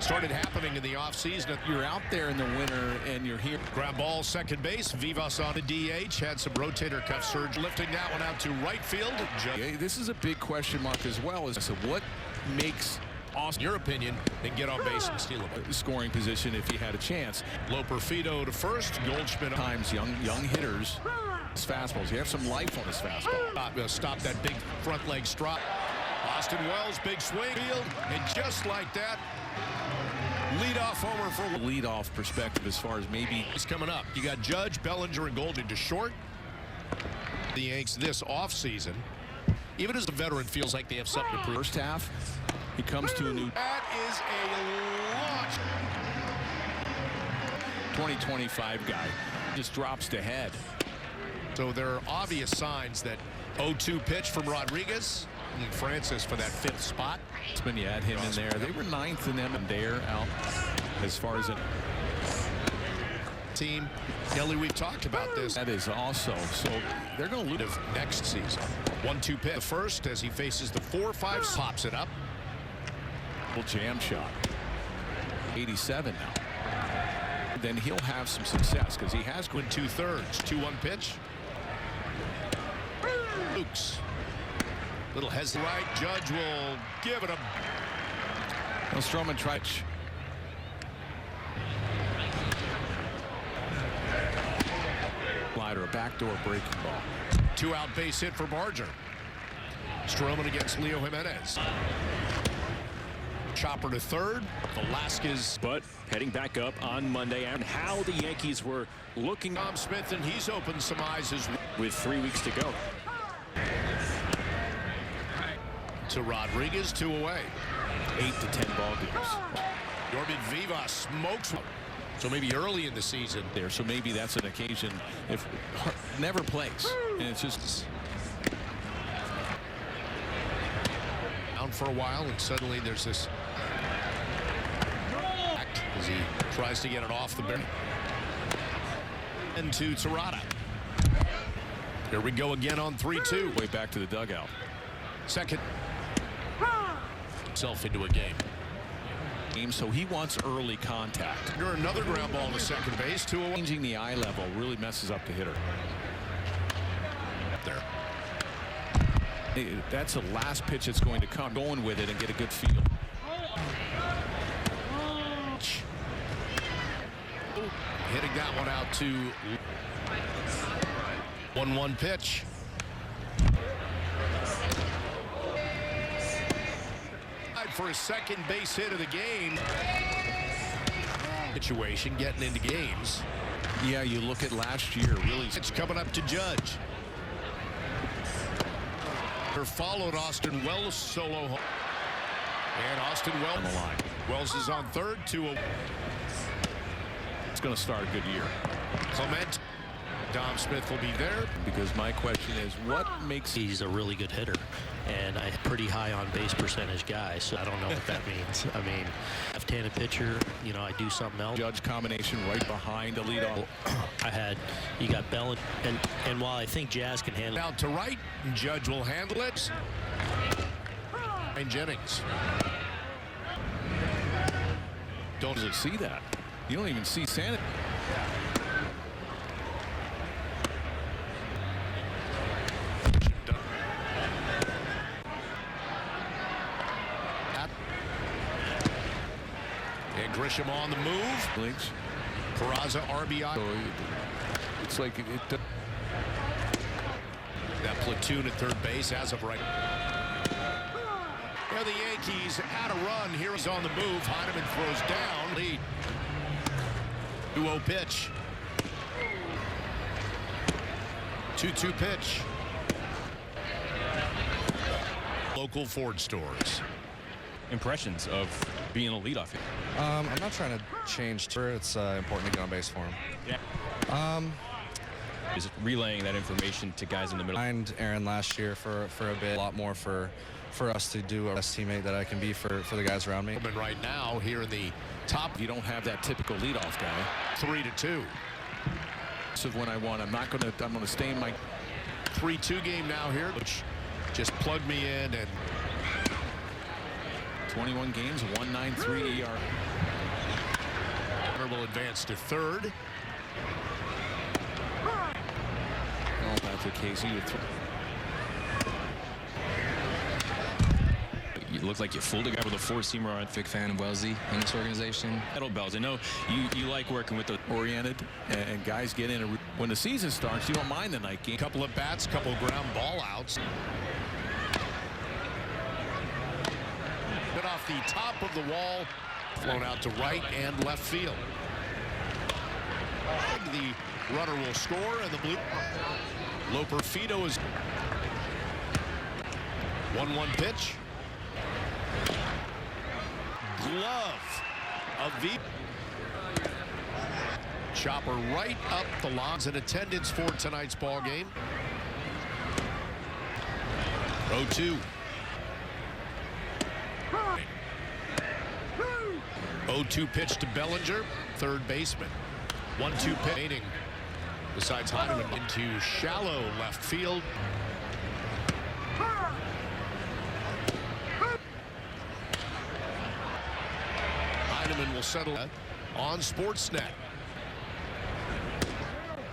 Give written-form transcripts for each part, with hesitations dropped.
started happening in the offseason. You're out there in the winter and you're here. Ground ball, second base. Vivas on the DH. Had some rotator cuff surgery. Lifting that one out to right field. This is a big question mark as well. So what makes Austin, your opinion, and get on base and steal a scoring position if he had a chance? Loperfido to first. Goldschmidt. Times young hitters. His fastballs. You have some life on his fastball. Stop that big front leg strike. Austin Wells, big swing field, and just like that, leadoff homer for leadoff perspective as far as maybe he's coming up. You got Judge, Bellinger, and Golden to short. The Yanks this offseason, even as a veteran, feels like they have something to prove. First half, he comes to a new. That is a launch. 20-25 guy just drops to head. So there are obvious signs that 0-2 pitch from Rodriguez. And Francis for that fifth spot. When you add him in there, they were ninth in them and there out as far as a team. Kelly, we've talked about this. That is also so they're going to lose next season. 1-2 pitch. The first as he faces the 4-5, pops it up. Little jam shot. 87 now. Then he'll have some success because he has good 2/3. 2-1 pitch. Luke's. Little hesitant right. Judge will give it a. Well, Stroman tried. Slider, a backdoor breaking ball. 2-out base hit for Barger. Stroman against Leo Jimenez. Chopper to third. Velasquez. But heading back up on Monday, and how the Yankees were looking. Tom Smith, and he's opened some eyes as well. With 3 weeks to go. To Rodriguez, 2 away. 8 to 10 ball games. Yorvin Vivas smokes one. So maybe early in the season there. So maybe that's an occasion if never plays. And it's just down for a while, and suddenly there's this act as he tries to get it off the barrel. And to Terada. Here we go again on 3-2. Way back to the dugout. Second. Self into a game. So he wants early contact. Under another ground ball to second base. 2-0. Changing the eye level really messes up the hitter. There. That's the last pitch that's going to come. Going with it and get a good feel. Hitting that one out to 1-1 pitch. For his second base hit of the game. Situation getting into games. Yeah, you look at last year, really. It's coming up to Judge. Followed Austin Wells solo home. And Austin Wells on the line. Wells is on third. 2-0. It's going to start a good year. Clement. Dom Smith will be there. Because my question is, what makes... He's a really good hitter and a pretty high on base percentage guy, so I don't know what that means. I mean, left-handed pitcher, you know, I do something else. Judge combination right behind the leadoff. You got Bell, and while I think Jazz can handle it. Out to right, Judge will handle it. And Jennings. Don't see that. You don't even see Santa. And Grisham on the move. Links. Peraza RBI. So it's like that platoon at third base as of right. Now the Yankees had a run. Here he's on the move. Heineman throws down. Lead. 2-0 pitch. 2-2 pitch. Local Ford stores. Impressions of being a leadoff hitter. I'm not trying to change. It's important to get on base for him. Yeah. Is relaying that information to guys in the middle. Behind Aaron last year for a bit. A lot more for us to do. A best teammate that I can be for the guys around me. Right now here in the top. You don't have that typical leadoff guy. 3-2. This is when I want. I'm gonna stay in my 3-2 game now here, which just plugged me in, and 21 games, 1.93 ER. advance to third. Well, Patrick Casey with You look like you fooled a guy with a four-seamer. I'm a big fan of Wellesley in this organization. Kettlebells. I know you like working with the oriented, and guys get in. When the season starts, you don't mind the night game. Couple of bats, couple of ground ball outs. Bit off the top of the wall, flown out to right and left field. The runner will score, and the blue Loper Fido is 1-1 pitch. Glove of V. Chopper right up the lines in attendance for tonight's ball game. 0-2. 0-2 pitch to Bellinger, third baseman. 1-2 pitch. Besides Heineman into shallow left field. Heineman will settle on Sportsnet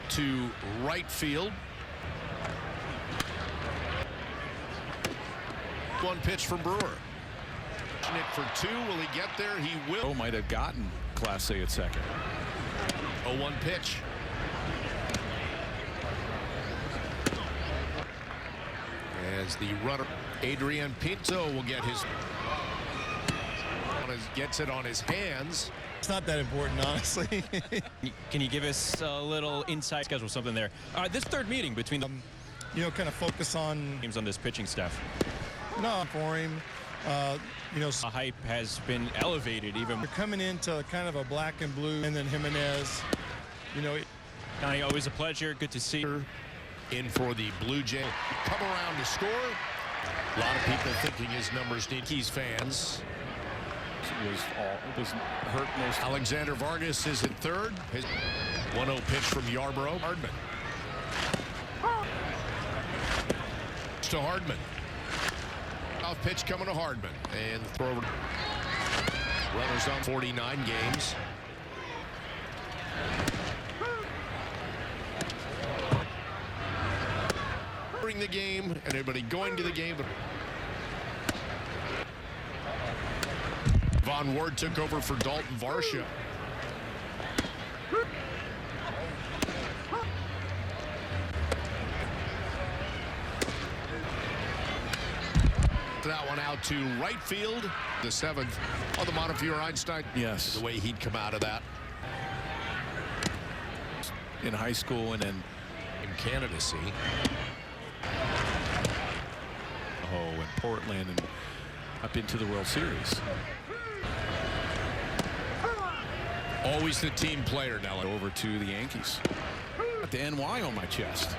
to right field. One pitch from Brewer. It for two. Will he get there? He will. Oh, might have gotten Class A at second. 0-1 pitch. As the runner, Adrian Pinto will get gets it on his hands. It's not that important, honestly. Can you give us a little inside schedule, something there? This third meeting between the Kind of focus on teams on this pitching staff. No, for him. The hype has been elevated even. You're coming into kind of a black and blue, and then Jimenez. Connie, always a pleasure. Good to see you. In for the Blue Jay. Come around to score. A lot of people thinking his numbers need. Yankees fans. Was hurt most. Alexander Vargas is at third. His 1-0 pitch from Yarborough. Hardman. To Hardman. Off pitch coming to Hardman. And throw over. Runners on 49 games. During the game, and everybody going to the game. Von Ward took over for Dalton Varsha. That one out to right field. The seventh on the Montefiore Einstein. Yes. The way he'd come out of that. In high school and then in candidacy. in Portland and up into the World Series. Always the team player, Nelly. Over to the Yankees. Got the NY on my chest.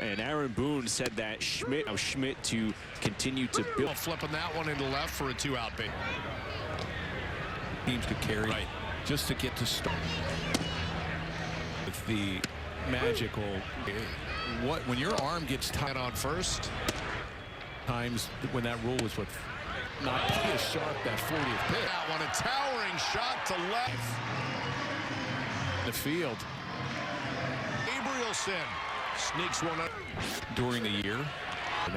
And Aaron Boone said that Schmidt to continue to build. Flipping that one into left for a two-out base. Teams could carry just to get to start. With the magical, when your arm gets tied on first, times when that rule was what not be as sharp that 40th pitch. That one, a towering shot to left. The field. Gabrielson sneaks one up during the year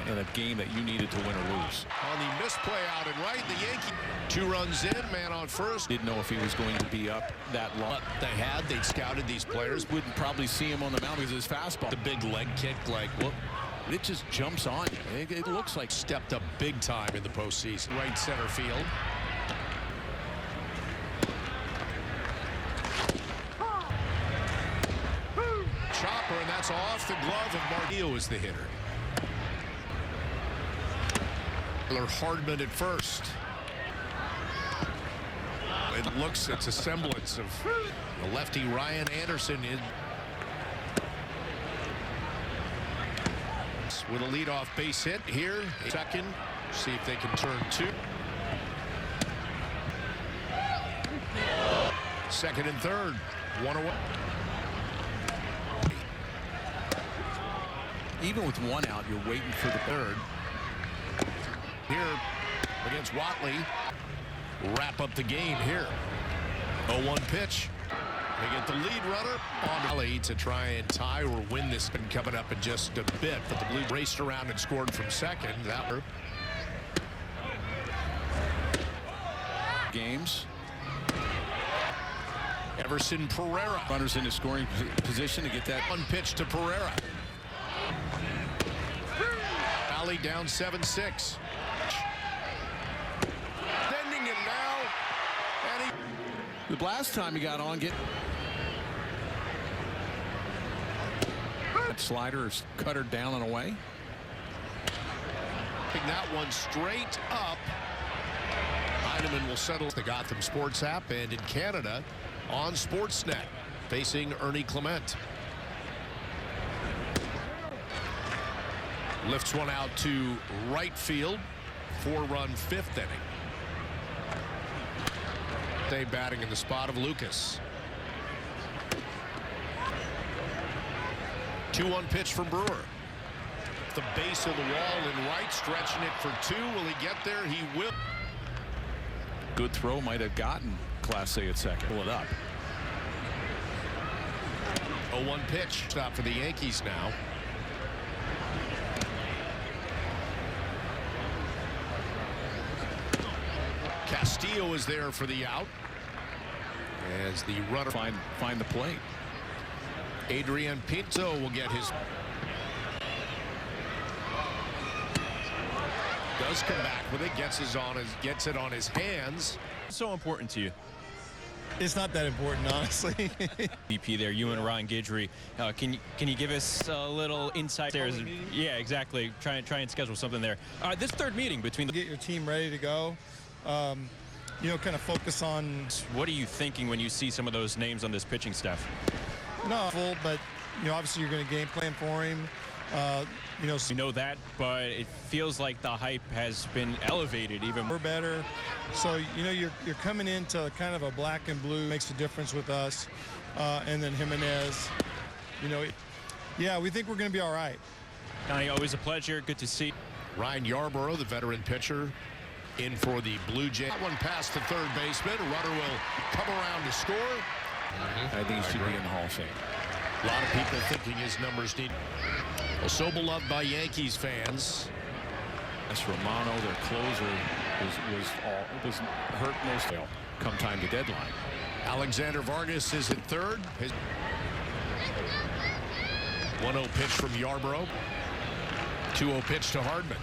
in a game that you needed to win or lose. On the misplay out and right, the Yankees 2 runs in, man on first. Didn't know if he was going to be up that long. They'd scouted these players. Wouldn't probably see him on the mound because of his fastball. The big leg kick, like, well, it just jumps on you. It looks like stepped up big time in the postseason. Right center field. Chopper, and that's off the glove of Martillo is the hitter. Hardman at first. It's a semblance of the lefty Ryan Anderson with a leadoff base hit here. Second, see if they can turn 2. Second and third, 1 away. even with one out, you're waiting for the third. Here against Watley. Wrap up the game here. 0-1 pitch. They get the lead runner on Valley to try and tie or win this. Been coming up in just a bit, but the Blue raced around and scored from second. That were games. Everson Pereira. Runners in the scoring position to get that one pitch to Pereira. Valley down 7-6. Bending it now. And the last time he got on, that slider is cut her down and away. that one straight up. Heineman will settle the Gotham Sports app and in Canada on Sportsnet, facing Ernie Clement. Lifts one out to right field. 4-run fifth inning. They batting in the spot of Lucas. 2-1 pitch from Brewer. The base of the wall in right, stretching it for two. Will he get there? He will. Good throw, might have gotten Clase at second. Pull it up. 0-1 pitch. Stop for the Yankees now. Castillo is there for the out. As the runner find the plate. Adrian Pinto will get his. Does come back with it. Gets it on his hands. So important to you. It's not that important, honestly. VP there, you and Ron Guidry. Can you give us a little insight there? Yeah, exactly. Try and schedule something there. This third meeting between the. Get your team ready to go. You know, kind of focus on. What are you thinking when you see some of those names on this pitching staff? No, full, but you know, obviously you're going to game plan for him. You know, we know that, but it feels like the hype has been elevated even more. We're better. So you know, you're coming into kind of a black and blue. Makes a difference with us, and then Jimenez. You know, yeah, we think we're going to be all right. Connie, always a pleasure. Good to see. Ryan Yarborough, the veteran pitcher, in for the Blue Jays. That one past the third baseman. Runner will come around to score. I think he should be in the Hall of Fame. A lot of people thinking his numbers need. Well, so beloved by Yankees fans. That's Romano, their closer, was hurt most of come time to deadline. Alexander Vargas is at third. His 1-0 pitch from Yarborough. 2-0 pitch to Hardman.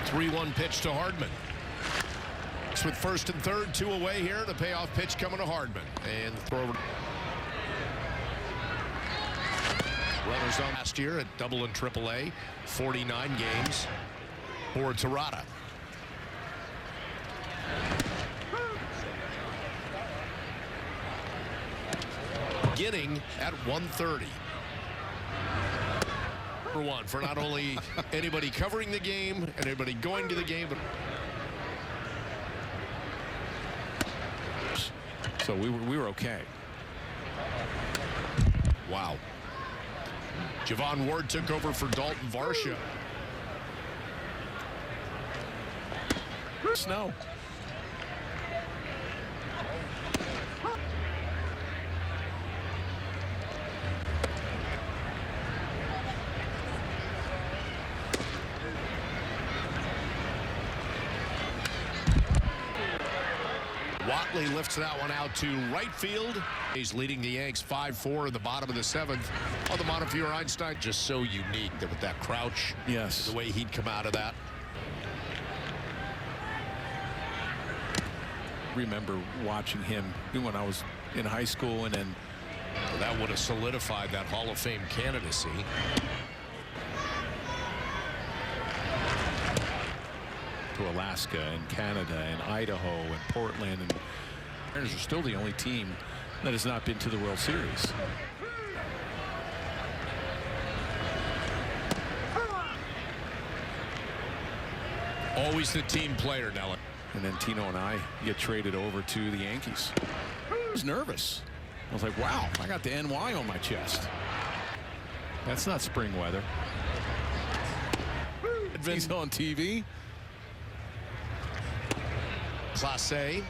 Three-1 pitch to Hardman. With first and third, two away here. The payoff pitch coming to Hardman. And the throw. Runners on last year at double and triple A. 49 games for Terada. Beginning at 1:30. For one, for not only anybody covering the game and anybody going to the game, but so we were okay. Wow. Javon Ward took over for Dalton Varsha. Snow. Watley lifts that one out to right field. He's leading the Yanks 5-4 in the bottom of the seventh. On the Montefiore Einstein, just so unique that with that crouch. Yes. The way he'd come out of that. Remember watching him when I was in high school, and then well, that would have solidified that Hall of Fame candidacy. To Alaska and Canada and Idaho and Portland, and Mariners are still the only team that has not been to the World Series. Always the team player, Nelly. And then Tino and I get traded over to the Yankees. was nervous. I was like, wow, I got the NY on my chest. That's not spring weather. He's on TV. Class A.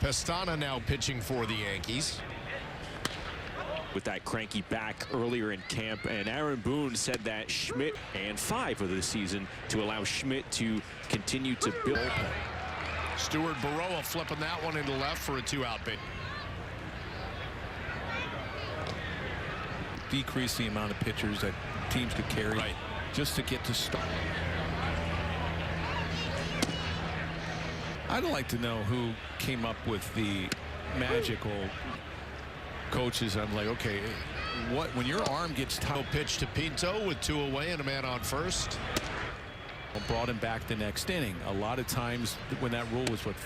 Pestana now pitching for the Yankees. With that cranky back earlier in camp, and Aaron Boone said that Schmidt and 5 of the season to allow Schmidt to continue to build. Stuart Baroa flipping that one into left for a 2-out base. Decrease the amount of pitchers that teams could carry just to get to start. I'd like to know who came up with the magical coaches. I'm like, okay, what when your arm gets tight? Pitch to Pinto with 2 away and a man on first. Brought him back the next inning. A lot of times when that rule was with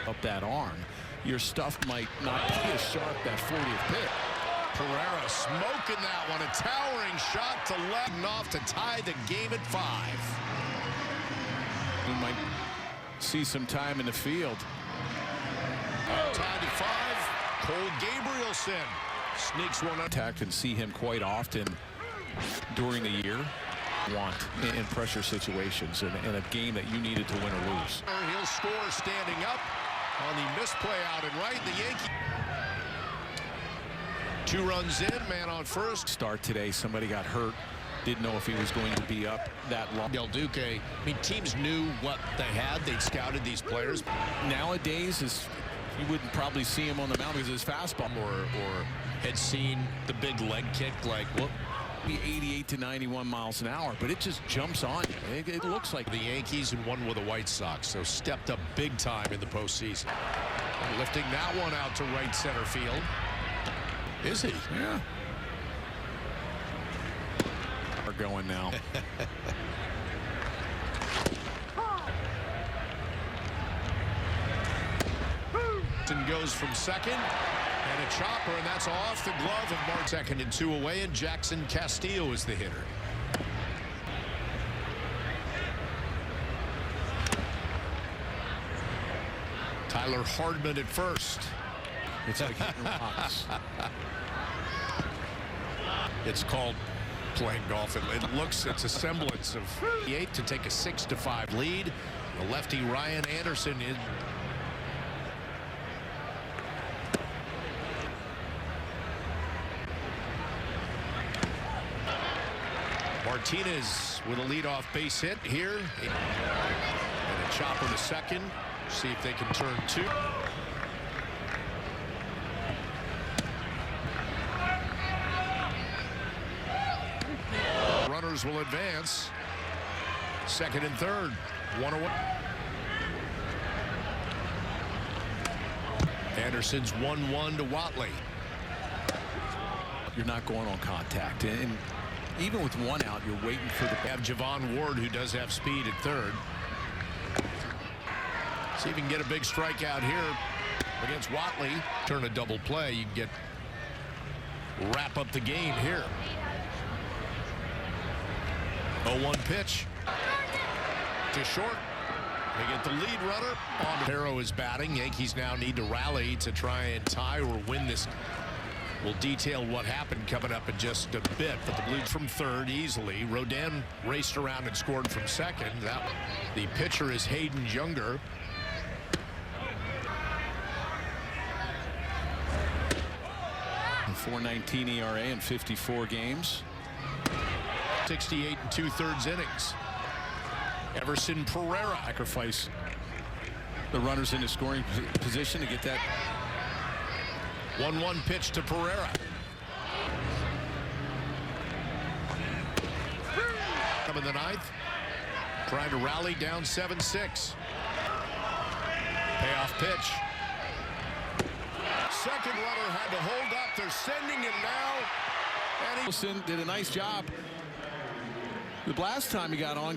up that arm, your stuff might not be as sharp that 40th pitch. Pereira smoking that one. A towering shot to left and off to tie the game at 5. We might see some time in the field. Tied at 5. Cole Gabrielson sneaks one up. Attack and see him quite often during the year. Want in pressure situations in a game that you needed to win or lose. He'll score standing up on the misplay out and right. The Yankees. 2 runs in, man on first. Start today. Somebody got hurt. Didn't know if he was going to be up that long. Del Duque. I mean, teams knew what they had. They'd scouted these players. Nowadays, you wouldn't probably see him on the mound because his fastball, or had seen the big leg kick, like what? Be 88 to 91 miles an hour, but it just jumps on you. It looks like the Yankees and one with the White Sox, so stepped up big time in the postseason. Lifting that one out to right center field. Is he? Yeah. We're going now. And goes from second, and a chopper, and that's off the glove of Mark. 2nd and 2 away, and Jackson Castillo is the hitter. Tyler Hardman at first. It's like hitting rocks. It's called playing golf. It's a semblance of 8 to take a 6-5 lead. The lefty Ryan Anderson is. Martinez with a leadoff base hit here. And a chopper to second. See if they can turn 2. Runners will advance. 2nd and 3rd. 1 away. Anderson's 1-1 to Watley. You're not going on contact. And even with 1 out, you're waiting for the. Have Javon Ward, who does have speed at 3rd. See if he can get a big strikeout here against Watley. Turn a double play. You can wrap up the game here. 0-1 pitch to short. They get the lead runner on. Harrow is batting. Yankees now need to rally to try and tie or win this. We'll detail what happened coming up in just a bit, but the Blues from 3rd easily. Rodin raced around and scored from 2nd. The pitcher is Hayden Younger. .419 ERA in 54 games. 68 2/3 innings. Everson Pereira. Sacrifice the runners into scoring position to get that. 1-1 pitch to Pereira. Come in the 9th. Trying to rally down 7-6. Payoff pitch. Second runner had to hold up. They're sending him now. And Wilson did a nice job the last time he got on.